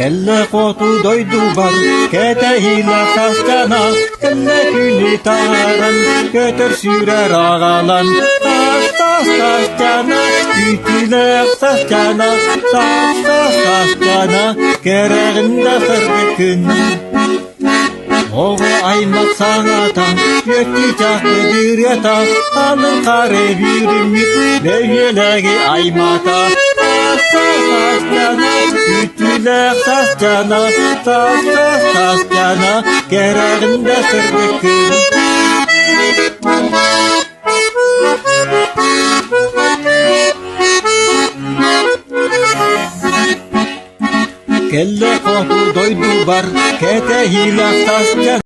Kelle kotu doydu var, keteyle sascana, kelle külü taran, götür sürer ağalan. Sascana, ütüler sascana, sascana, gereğinde sırgın. Oğu aymak sanata, yöktü çakıdır yata, alın kare bir ümit, beylegi aymata. Sascana, ütüler sascana, sascana, gereğinde sırgın. Kelle kotu doydu var, keteyle sascana.